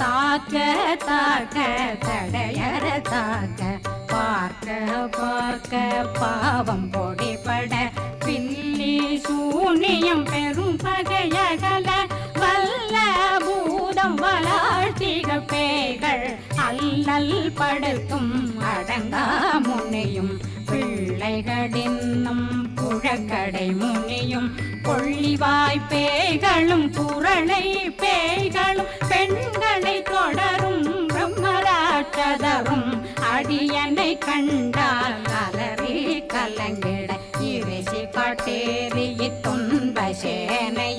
தாக்க தாக்க தடையற தாக்க பார்க்க பார்க்க பாவம் பொடிபட பில்லி சூனியம் பெரும் பகையகல வல்ல பூதம் வளாழ்த்திக பேய்கள் அல்லல் படுத்தும் அடங்கா முனியும் பிள்ளைகளின்னும் புழக்கடை முனியும் கொள்ளிவாய் பேய்களும் குரளை பேய்களும் பெண்களை தொடரும் பிரம்மராட்சதரும் அடியனை கண்டால் அலறி கலங்கிட இரிசி காட்டேறி துன்ப சேனை